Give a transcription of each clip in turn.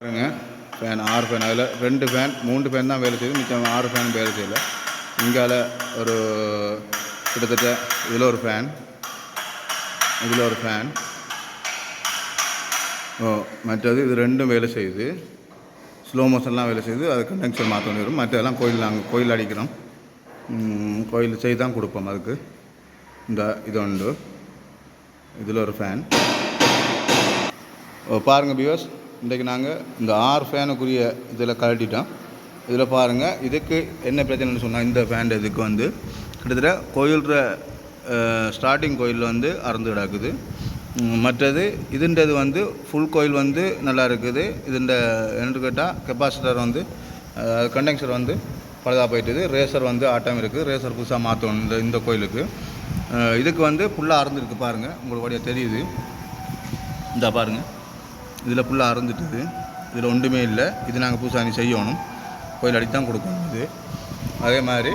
பாருங்க fan 6 fan, அதில் 2 fan 3 fan தான் வேலை செய்யுது, மிச்சம் 6 ஃபேன் வேலை செய்யலை. இங்கால ஒரு கிட்டத்தட்ட இதில் ஒரு ஃபேன், இதில் ஒரு ஃபேன், மற்றது இது ரெண்டும் வேலை செய்யுது. ஸ்லோ மோஷன்லாம் வேலை செய்யுது, அது கண்டென்சர் மாற்ற வேண்டி வரும். மற்றதெல்லாம் நாங்கள் கோயில் அடிக்கிறோம், கோயில் செய்து தான் கொடுப்போம். அதுக்கு இந்த இது உண்டு. இதில் ஒரு ஃபேன் பாருங்கள் வியூவர்ஸ். இன்றைக்கு நாங்கள் இந்த 6 ஃபேனுக்குரிய இதில் கழட்டிட்டோம். இதில் பாருங்கள், இதுக்கு என்ன பிரச்சனைன்னு சொன்னால், இந்த ஃபேன் இதுக்கு வந்து கிட்டத்தட்ட கோயில்ற ஸ்டார்டிங் கோயிலில் வந்து அறந்து கிடக்குது. மற்றது இதுன்றது வந்து ஃபுல் கோயில் வந்து நல்லா இருக்குது. இதுண்ட என்ன கேட்டால் கெப்பாசிட்டர் வந்து கண்டென்சர் வந்து பழுதாக போயிட்டுது. ரேசர் வந்து ஆட்டம் இருக்குது, ரேசர் புதுசாக மாற்றணும் இந்த கோயிலுக்கு. இதுக்கு வந்து ஃபுல்லாக அறந்துருக்கு பாருங்கள், உங்களுக்கு வழியாக தெரியுது. இந்த பாருங்கள், இதில் ஃபுல்லாக அறந்துட்டுது, இதில் ஒன்றுமே இல்லை. இது நாங்கள் புதுசாக செய்யணும், கோயில் அடி தான் கொடுக்கணும். இது அதே மாதிரி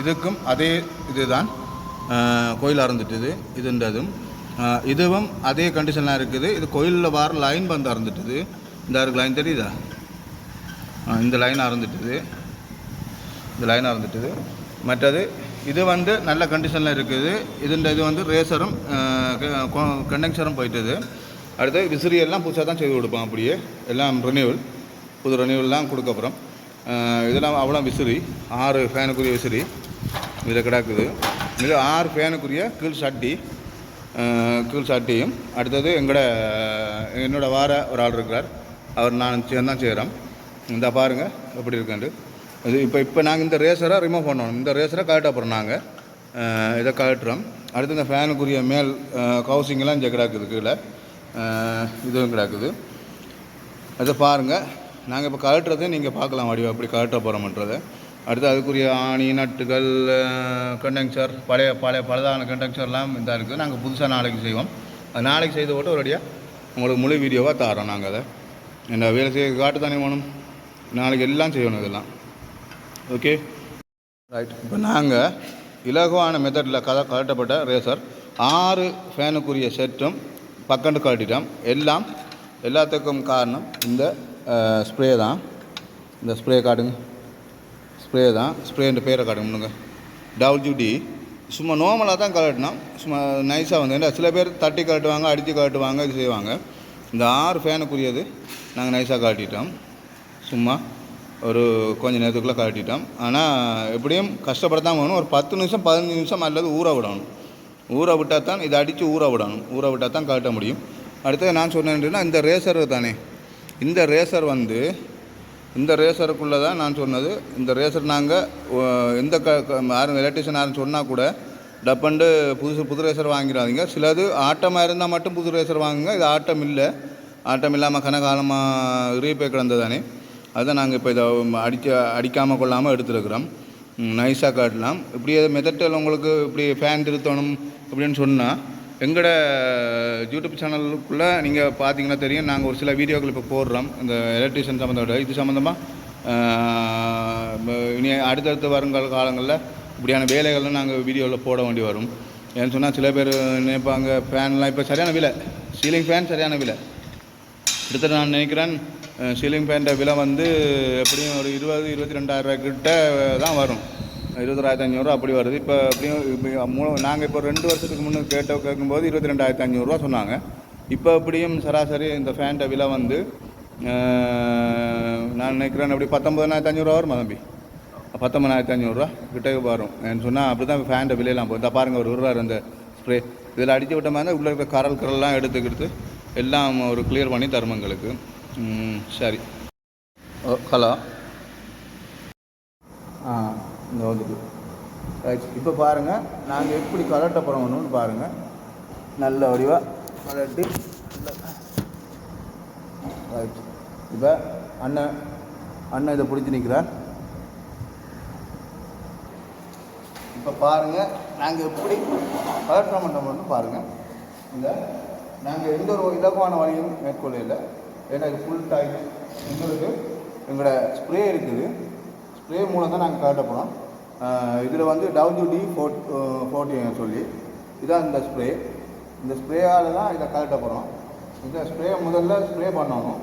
இதுக்கும் அதே இது தான், கோயில் அறந்துட்டுது. இதுன்றதும் இதுவும் அதே கண்டிஷன்லாம் இருக்குது. இது கோயிலில் வர லைன் வந்து அறந்துட்டுது. இந்த இருக்கு லைன் தெரியுதா, இந்த லைன் அறந்துட்டுது, இந்த லைன் அறந்துட்டுது. மற்றது இது வந்து நல்ல கண்டிஷனில் இருக்குது. இது வந்து ரேசரும் கண்டென்சரும் போயிட்டுது. அடுத்து விசிறியெல்லாம் புதுசாக தான் செய்து கொடுப்போம். அப்படியே எல்லாம் ரெனியூவல், புது ரெனியூவல்லாம் கொடுக்கப்புறம் இதெல்லாம் அவ்வளோ விசிறி 6 ஃபேனுக்குரிய விசிறி இதில் கிடக்குது. இது 6 ஃபேனுக்குரிய கீழ் சட்டியும். அடுத்தது என்னோடய வார ஒரு ஆள் இருக்கிறார், அவர் நான் சேர்ந்து தான் செய்கிறோம். இந்த பாருங்கள் எப்படி இருக்காண்டு. இது இப்போ நாங்கள் இந்த ரேசரை ரிமூவ் பண்ணணும். இந்த ரேசரை கழட்ட போகிறோம். நாங்கள் இதை கழட்டுறோம். அடுத்து இந்த ஃபேனுக்குரிய மேல் கவுசிங்கெல்லாம் இங்கே கிடக்குது, கீழே இதுவும் கிடக்குது. அதை பாருங்கள், நாங்கள் இப்போ கழட்டுறதை நீங்கள் பார்க்கலாம் வடிவம் எப்படி கழட்ட போகிறோம்ன்றதை. அடுத்து அதுக்குரிய ஆணி நட்டுகள் கண்டென்சர் பழைதான கண்டென்சர்லாம் இதாக இருக்குது. நாங்கள் புதுசாக நாளைக்கு செய்வோம். அது நாளைக்கு செய்து போட்டு ஒரேடியாக உங்களுக்கு முழு வீடியோவாக தரோம். நாங்கள் அதை என்ன வேலை செய்ய காட்டு தானே வேணும், நாளைக்கு எல்லாம் செய்யணும் இதெல்லாம். Okay right. இப்போ நாங்கள் இலகுவான மெத்தடில் கழட்டப்பட்ட ரேசர் 6 ஃபேனுக்குரிய செட்டும் பக்கண்டு கழட்டிட்டோம். எல்லாத்துக்கும் காரணம் இந்த ஸ்ப்ரே தான். இந்த ஸ்ப்ரே காட்டுங்க, ஸ்ப்ரே தான். ஸ்ப்ரேன்ற பேரை காட்டுங்க, WD. சும்மா நார்மலாக தான் கழட்டினோம், சும்மா நைஸாக வந்து. சில பேர் தட்டி கழட்டுவாங்க, அடித்து கழட்டுவாங்க, இது செய்வாங்க. இந்த 6 ஃபேனுக்குரியது நாங்கள் நைஸாக கழட்டிட்டோம். சும்மா ஒரு கொஞ்சம் நேரத்துக்குள்ளே கழட்டிட்டோம். ஆனால் எப்படியும் கஷ்டப்படத்தான் வேணும். ஒரு 10 நிமிஷம் 15 நிமிஷம் அல்லது ஊற விடணும். ஊற விட்டால் தான் இதை அடித்து ஊற விடணும். ஊற விட்டால் தான் கழட்ட முடியும். அடுத்தது நான் சொன்னேன்னா, இந்த ரேசர் தானே, இந்த ரேசர் வந்து இந்த ரேசருக்குள்ளே தான் நான் சொன்னது. இந்த ரேசர் நாங்கள் எந்த யாரும் எலக்ட்ரிஷியன் யாரும் சொன்னால் கூட டப்பண்டு புது ரேசர் வாங்கிடாதீங்க. சிலது ஆட்டமாக இருந்தால் மட்டும் புது ரேசர் வாங்குங்க. இது ஆட்டம் இல்லை, ஆட்டம் இல்லாமல் கனகாலமாக ரீபே கிடந்தது தானே. அதுதான் நாங்கள் இப்போ இதை அடிக்காமல் கொள்ளாமல் எடுத்துருக்குறோம். நைஸாக காட்டலாம். இப்படி மெத்தட்டில் உங்களுக்கு இப்படி ஃபேன் திருத்தணும் அப்படின்னு சொன்னால் எங்களோட யூடியூப் சேனலுக்குள்ளே நீங்கள் பார்த்தீங்கன்னா தெரியும். நாங்கள் ஒரு சில வீடியோக்கள் இப்போ போடுறோம் இந்த எலக்ட்ரிஷியன் சம்மந்தப்பட்ட. இது சம்மந்தமாக இனி அடுத்தடுத்த வருங்கால காலங்களில் இப்படியான வேலைகள்லாம் நாங்கள் வீடியோவில் போட வேண்டி வரும். ஏன்னு சொன்னால் சில பேர் நினைப்பாங்க ஃபேன்லாம் இப்போ சரியான விலை, சீலிங் ஃபேன் சரியான விலை. அடுத்த நான் நினைக்கிறேன் சீலிங் ஃபேன்ட விலை வந்து எப்படியும் ஒரு 20-22 ரூபாய் கிட்ட தான் வரும். 20,500 அப்படி வருது. இப்போ எப்படியும் நாங்கள் இப்போ 2 வருஷத்துக்கு முன்னே கேட்கும்போது 22,500 சொன்னாங்க. இப்போ எப்படியும் சராசரி இந்த ஃபேன்ட விலை வந்து நான் நினைக்கிறேன் அப்படி 19,500 வரும். தம்பி 19,500 கிட்டே வரும் சொன்னால். அப்படி தான் ஃபேன்ட விலையெல்லாம் போகுது. பாருங்கள், ஒரு வருவார் அந்த ஸ்ப்ரே இதில் அடித்து விட்ட மாதிரி உள்ளே இருக்க கரல்லாம் எடுத்துக்கிட்டு எல்லாம் ஒரு கிளியர் பண்ணி தருமங்களுக்கு. சரி, ஹலோ, இந்த வந்துட்டு ரைட். இப்போ பாருங்கள், நாங்கள் எப்படி கலட்ட போகிறோம்னு பாருங்கள். நல்ல வடிவாக கலட்டி ரைட். இப்போ அண்ணன் இதை பிடிச்சி நிற்கிறார். இப்போ பாருங்கள், நாங்கள் எப்படி கலட்ட பண்ணுறோம்னு பாருங்கள். இந்த நாங்கள் எந்த ஒரு இலகுவான வழியும் மேற்கொள்ள இல்லை. ஏன்னா இது ஃபுல் டைம் எங்களுக்கு எங்களோட ஸ்ப்ரே இருக்குது. ஸ்ப்ரே மூலம் தான் நாங்கள் கலட்ட போகிறோம். இதில் வந்து WD-40 சொல்லி இதான் இந்த ஸ்ப்ரே. இந்த ஸ்ப்ரேயால் தான் இதை கலட்ட போகிறோம். இந்த ஸ்ப்ரே முதல்ல ஸ்ப்ரே பண்ணணும்.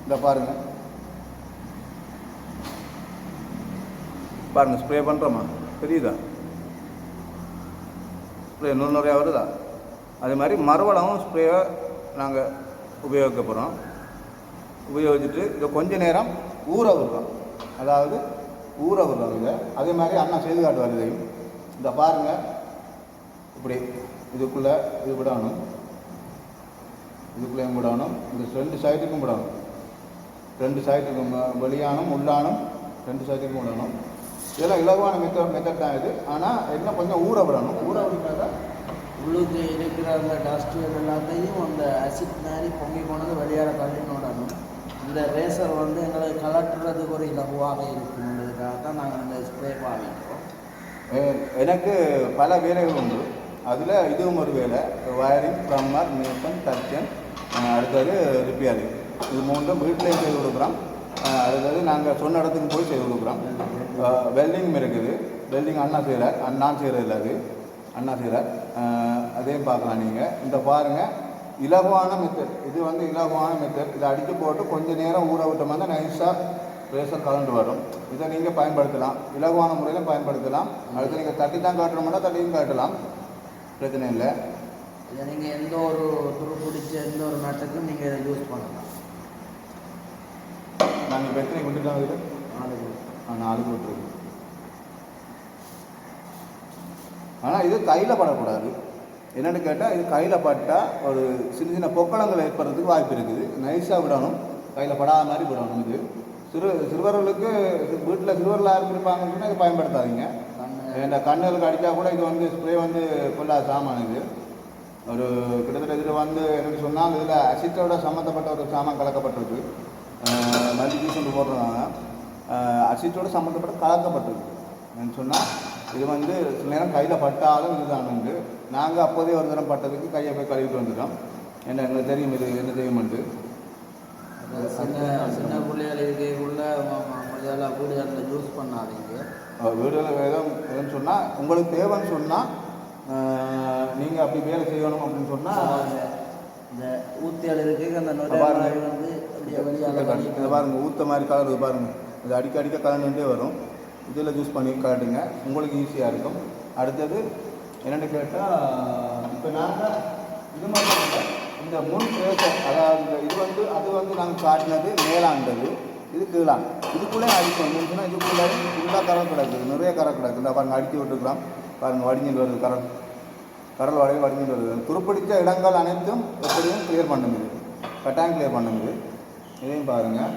இந்த பாருங்கள் பாருங்கள் ஸ்ப்ரே பண்ணுறோமா தெரியுதா ஸ்ப்ரே நிறையா வருதா அதே மாதிரி மறுவளமும் ஸ்ப்ரேவை நாங்கள் உபயோகிக்க போகிறோம் உபயோகிச்சுட்டு இதை கொஞ்ச நேரம் ஊற விடுறோம் அதாவது ஊற விடுறோம் இதை அதே மாதிரி அண்ணா செய்து காட்டுவார் இதையும் இந்த பாருங்கள் இப்படி இதுக்குள்ளே இது விடணும் இதுக்குள்ளேயும் விடணும் இந்த 2 சைடுக்கும் விடணும் 2 சைடுக்கும் வெளியானும் உள்ளானும் 2 சைடுக்கும் விடணும் இதெல்லாம் இலகுவான மெத்தட் தான் இது ஆனால் என்ன கொஞ்சம் ஊற விடணும் ஊற விட்டால் உள்ளுக்கு இருக்கிற அந்த டஸ்ட்டு எல்லாத்தையும் அந்த அசிட் மாதிரி பொங்கி போனது வெளியாட தள்ளின்னு விடணும் இந்த ரேசர் வந்து எங்களுக்கு கலட்டுறதுக்கு ஒரு இலகுவாக இருக்குன்றதுக்காக தான் நாங்கள் இந்த ஸ்ப்ரே பாவிக்கிறோம் எனக்கு பல வேலைகள் உண்டு அதில் இதுவும் ஒரு வேலை வயரிங் ப்ளம்பர் மேசன் தச்சன் அடுத்தது ரிப்பேரு இது மூன்றும் வீட்டிலையும் செய்து கொடுக்குறோம் அடுத்தது நாங்கள் சொன்ன இடத்துக்கு போய் செய்து கொடுக்குறோம் வெல்டிங் இருக்குது வெல்டிங் அண்ணா செய்கிறார் நான் செய்கிறது இல்லை அது அண்ணா செய்கிறார் அதையும் பார்க்கலாம் நீங்கள் இந்த பாருங்கள் இலகுவான மெத்தட் இது வந்து இலகுவான மெத்தட் இதை அடித்து போட்டு கொஞ்சம் நேரம் ஊற விட்டோம்னா நைஸாக ரேசர் கலந்து வரும் இதை நீங்கள் பயன்படுத்தலாம் இலகுவான முறையில் பயன்படுத்தலாம் அடுத்து நீங்கள் தட்டி தான் காட்டணும்னா தட்டியும் காட்டலாம் பிரச்சனை இல்லை இதை நீங்கள் எந்த ஒரு துரு பிடிச்ச எந்த ஒரு நாட்டுக்கும் நீங்கள் இதை யூஸ் பண்ணலாம் நாங்கள் பிரச்சனை கொண்டுட்டோம் இது 4 கொடுத்துருக்கு ஆனால் இது கையில் படக்கூடாது என்னென்னு கேட்டால் இது கையில் பட்டால் ஒரு சின்ன சின்ன பொக்களங்கள் ஏற்படுறதுக்கு வாய்ப்பு இருக்குது நைஸாக விடணும் கையில் படாத மாதிரி விடணும் இது சிறுவர்களுக்கு வீட்டில் சிறுவர்கள் யாரும் இருப்பாங்கன்னு சொன்னால் இதை பயன்படுத்தாதீங்க இந்த கண்ணுகளுக்கு அடித்தா கூட இது வந்து ஸ்ப்ரே வந்து கொள்ளாத சாமான் இது ஒரு கிட்டத்தட்ட இதில் வந்து என்னென்னு சொன்னால் இதில் அசிட்டோட சம்மந்தப்பட்ட ஒரு சாமான் கலக்கப்பட்டிருக்கு மல்டிபியூஷன் போடுறதாங்க அசிட்டோடு சம்மந்தப்பட்ட கலக்கப்பட்டிருக்கு என்னன்னு சொன்னால் இது வந்து சில நேரம் கையில் பட்டாலும் இதுதான் உண்டு நாங்கள் அப்போதே ஒரு தரம் பட்டதுக்கு கையை போய் கழுவிட்டு வந்துட்டோம் என்ன எங்களுக்கு தெரியும் இது என்ன தெரியுமெண்டு சின்ன சின்ன பிள்ளைகள் இதுக்குள்ள வீடுகளில் யூஸ் பண்ணாதீங்க வீடுகளில் எதுன்னு சொன்னால் உங்களுக்கு தேவைன்னு சொன்னால் நீங்கள் அப்படி வேலை செய்யணும் அப்படின்னு சொன்னால் இந்த ஊத்தியால் இருக்கு அந்த நுழைவாரி வந்து அப்படியே வெளியாக பாருங்கள் ஊற்ற மாதிரி கலர் இது பாருங்கள் இது அடிக்க கலந்துட்டே வரும் இதில் யூஸ் பண்ணி காட்டுங்க உங்களுக்கு ஈஸியாக இருக்கும் அடுத்தது என்னென்னு கேட்டால் இப்போ நாங்கள் இது மாதிரி இந்த முன் ரேசர் அதாவது இது வந்து அது வந்து நாங்கள் காட்டினது மேலாண்டது இது கீழான் இதுக்குள்ளே அடிக்கும் வந்துச்சுன்னா இதுக்குள்ளே ஃபுல்லாக கரல் கிடக்குது நிறைய கரை கிடக்குது இந்த பாருங்கள் அடித்து விட்டுருக்குறோம் பாருங்கள் வடிஞ்சிட்டு வருது கரல் வடையை வடிஞ்சிட்டு வருது துருப்பிடித்த இடங்கள் அனைத்தும் எப்படியும் கிளியர் பண்ணுது கட்டாயம் கிளியர் பண்ணுது இதையும் பாருங்கள்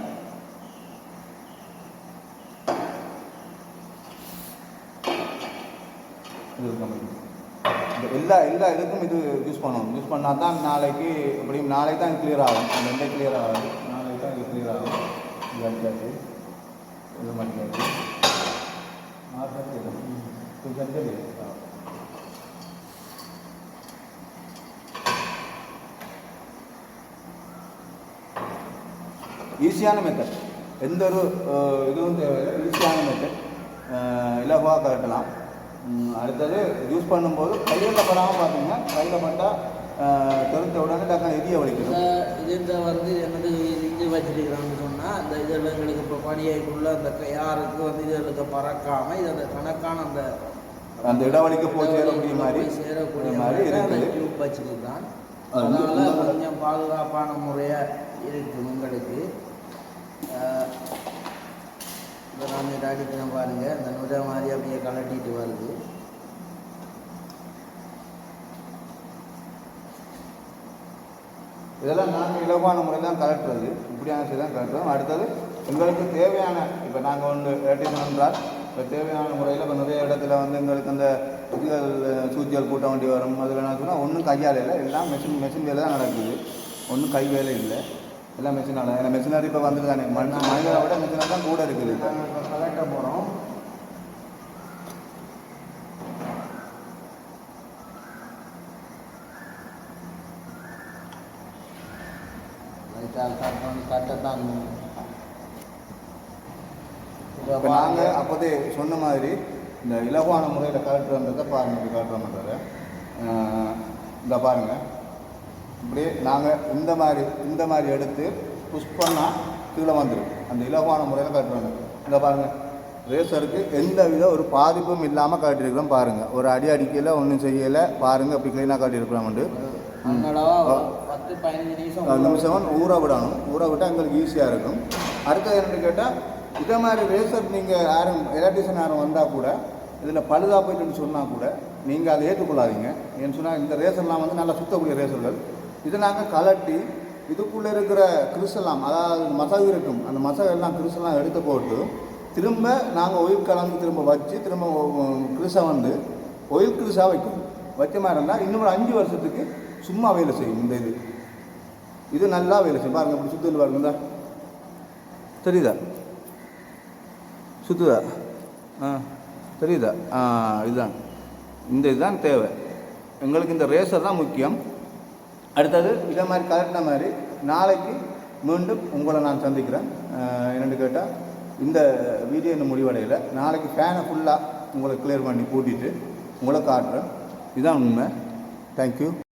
எல்லா இதுக்கும் இது யூஸ் பண்ணணும் யூஸ் பண்ணால் தான் நாளைக்கு எப்படியும் நாளைக்கு தான் கிளியர் ஆகும் அந்த எந்த கிளியர் ஆகாது நாளைக்கு தான் இது கிளியர் ஆகும் இது அடிக்காது இது மாட்டிக்காது சரி ஈஸியான மெத்தட் எந்த ஒரு இதுவும் தேவையில்லை ஈஸியான மெத்தட் இலகுவாக கட்டலாம் அடுத்தது யூஸ் பண்ணும்போது கையில் படாமல் பார்த்தீங்கன்னா கையில் பட்டால் தெரிஞ்ச உடனே டக்குனு எரிய வலிக்கணும் இது வந்து என்னது இஞ்சி வச்சிருக்கிறான்னு சொன்னால் அந்த இதெல்லாம் எங்களுக்கு இப்போ பணியாய்க்குள்ள அந்த யாருக்கு வந்து இதுகளுக்கு பறக்காமல் இது அந்த கணக்கான அந்த இடவழிக்க போய் சேரக்கூடிய மாதிரி சேரக்கூடிய அந்த டியூப் வச்சிருக்கிறான் அதனால் கொஞ்சம் பாதுகாப்பான முறையாக இருக்குது உங்களுக்கு இப்போ நான் இதை அடிக்கிறேன் பாருங்கள் இந்த நுரை மாதிரி அப்படியே கலட்டிட்டு வருது இதெல்லாம் நாங்கள் இலவான முறை தான் கலட்டுறது இப்படியான செய்தி தான் கலட்டுறோம் அடுத்தது எங்களுக்கு தேவையான இப்போ நாங்கள் ஒன்று ஏற்றினோம் என்றால் இப்போ தேவையான முறையில் இப்போ நிறைய இடத்துல வந்து எங்களுக்கு அந்த இதுகள் சூத்தியல் கூட்ட வேண்டி வரும் அதில் என்ன சொன்னால் ஒன்றும் கையால் இல்லை எல்லாம் மெஷின் வேலை தான் நடக்குது ஒன்றும் கை வேலை இல்லை எல்லாம் மெஷினால் ஏன்னா மெஷினரி இப்போ வந்துட்டு தானே மனிதரை விட மெஷினர் தான் கூட இருக்குது இப்போ கலட்ட போகிறோம் கட்டத்தான் இப்போ நாங்கள் அப்போதே சொன்ன மாதிரி இந்த இலகுவான முறையில் கலட்டுறன்றதை பாருங்கள் காட்டுற மாட்டார் இந்த பாருங்கள் இப்படியே நாங்கள் இந்த மாதிரி எடுத்து புஷ் பண்ணால் கீழே வந்துடும். அந்த இலகுவான முறையில் கட்டுறாங்க. இங்கே பாருங்கள், ரேசருக்கு எந்த வித ஒரு பாதிப்பும் இல்லாமல் காட்டியிருக்கிறோம் பாருங்கள். ஒரு அடி அடிக்கையில் ஒன்றும் செய்யலை பாருங்கள், அப்படி க்ளீனாக காட்டியிருக்கிறோம்ண்டு. 10-15 நிமிஷம் ஊற விடணும். ஊற விட்டால் எங்களுக்கு ஈஸியாக இருக்கும். அடுத்தது என்னென்னு கேட்டால், இதே மாதிரி ரேசர் நீங்கள் யாரும் எலக்ட்ரிஷியன் யாரும் வந்தால் கூட இதில் பழுதா போயிட்டுன்னு சொன்னால் கூட நீங்கள் அதை ஏற்றுக்கொள்ளாதீங்க. ஏன்னு சொன்னால் இந்த ரேசர்லாம் வந்து நல்லா சுத்தக்கூடிய ரேசர்கள். இதை நாங்கள் கலட்டி இதுக்குள்ளே இருக்கிற கிறிஸ்டெல்லாம், அதாவது மசகு இருக்கும், அந்த மசகெல்லாம் கிறிஸ்டெல்லாம் எடுத்து போட்டு திரும்ப நாங்கள் ஒயில் கலந்து திரும்ப வச்சு திரும்ப கிறிஸை வந்து ஒயில் கிறிஸாக வைக்கணும். வைக்க மாதிரி இருந்தால் இன்னும் ஒரு 5 வருஷத்துக்கு சும்மா வேலை செய்யும். இந்த இது நல்லா வேலை செய்யும். பாருங்கள், இப்படி சுற்றுல பாருங்க, தெரியுதா? சுற்றுதா? தெரியுதா? இதுதான், இந்த இதுதான் தேவை எங்களுக்கு. இந்த ரேசர் தான் முக்கியம். அடுத்தது இதே மாதிரி கலட்டின மாதிரி நாளைக்கு மீண்டும் உங்களை நான் சந்திக்கிறேன். என்னென்னு கேட்டால், இந்த வீடியோ இன்னும் முடிவடையில். நாளைக்கு ஃபேனை ஃபுல்லாக உங்களை கிளியர் பண்ணி கூட்டிகிட்டு உங்களை காட்டுறேன். இதுதான் உண்மை. தேங்க்யூ.